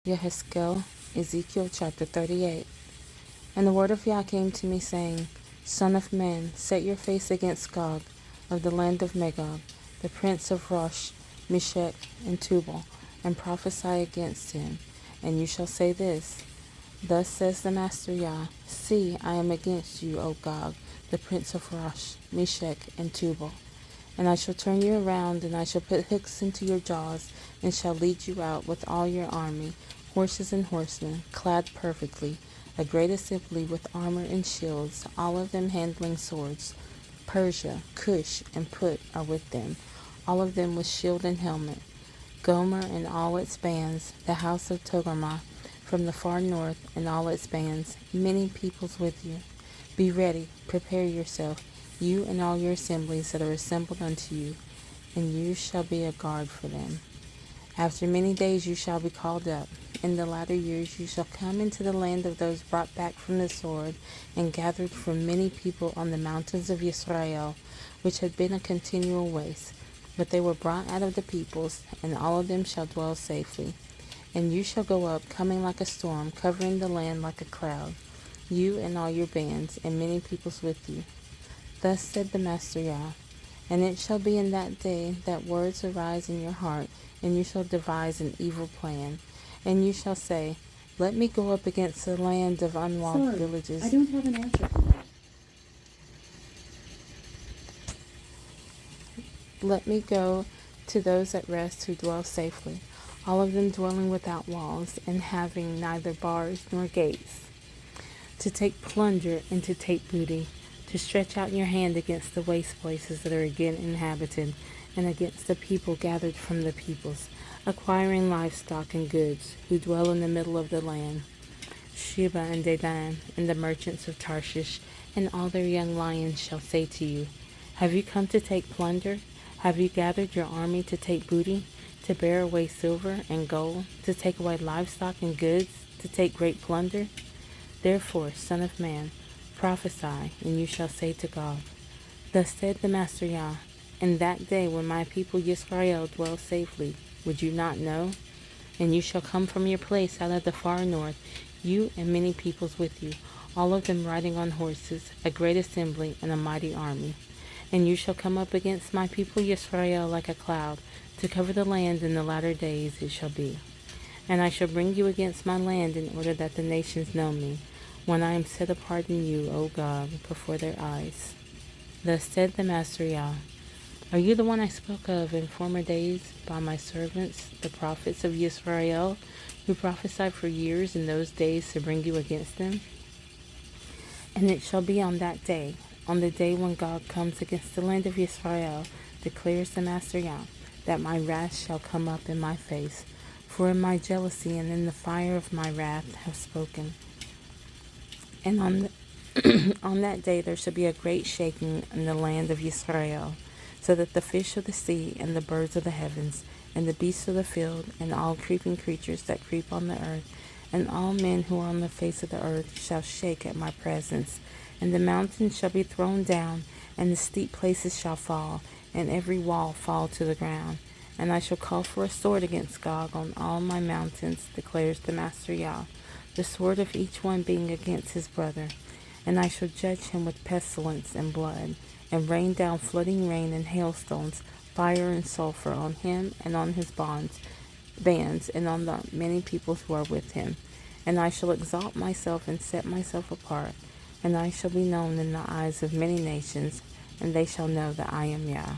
Yehezqėl, Ezekiel chapter 38. And the word of Yah came to me, saying, Son of man, set your face against Gog, of the land of Magog, the prince of Rosh, Meshech, and Tubal, and prophesy against him. And you shall say this, Thus says the Master Yah, See, I am against you, O Gog, the prince of Rosh, Meshech, and Tubal. And I shall turn you around, and I shall put hooks into your jaws, and shall lead you out with all your army, horses and horsemen, clad perfectly, a great assembly with armor and shields, all of them handling swords. Persia, Cush, and Put are with them, all of them with shield and helmet. Gomer and all its bands, the house of Togarmah, from the far north, and all its bands, many peoples with you. Be ready, prepare yourself, you and all your assemblies that are assembled unto you, and you shall be a guard for them. After many days you shall be called up. In the latter years you shall come into the land of those brought back from the sword, and gathered from many people on the mountains of Israel, which had been a continual waste. But they were brought out of the peoples, and all of them shall dwell safely. And you shall go up, coming like a storm, covering the land like a cloud, you and all your bands, and many peoples with you. Thus said the Master Yah, And it shall be in that day that words arise in your heart, and you shall devise an evil plan. And you shall say, Let me go up against the land of unwalled villages. I don't have an answer for that. Let me go to those at rest who dwell safely, all of them dwelling without walls, and having neither bars nor gates, to take plunder and to take booty, to stretch out your hand against the waste places that are again inhabited, and against the people gathered from the peoples, acquiring livestock and goods, who dwell in the middle of the land. Sheba and Dedan, and the merchants of Tarshish, and all their young lions shall say to you, Have you come to take plunder? Have you gathered your army to take booty, to bear away silver and gold, to take away livestock and goods, to take great plunder? Therefore, Son of man, prophesy, and you shall say to God, Thus said the Master Yah, In that day when my people Yisrael dwell safely, would you not know? And you shall come from your place out of the far north, you and many peoples with you, all of them riding on horses, a great assembly and a mighty army. And you shall come up against my people Yisrael like a cloud, to cover the land in the latter days it shall be. And I shall bring you against my land in order that the nations know me, when I am set apart in you, O God, before their eyes. Thus said the Master Yah, Are you the one I spoke of in former days by my servants, the prophets of Yisrael, who prophesied for years in those days to bring you against them? And it shall be on that day, on the day when God comes against the land of Yisrael, declares the Master Yah, that my wrath shall come up in my face, for in my jealousy and in the fire of my wrath have spoken. And on that day there shall be a great shaking in the land of Israel, so that the fish of the sea and the birds of the heavens and the beasts of the field and all creeping creatures that creep on the earth and all men who are on the face of the earth shall shake at my presence. And the mountains shall be thrown down, and the steep places shall fall, and every wall fall to the ground. And I shall call for a sword against Gog on all my mountains, declares the Master Yah, the sword of each one being against his brother. And I shall judge him with pestilence and blood, and rain down flooding rain and hailstones, fire and sulfur on him and on his bands, and on the many peoples who are with him. And I shall exalt myself and set myself apart, and I shall be known in the eyes of many nations, and they shall know that I am Yah.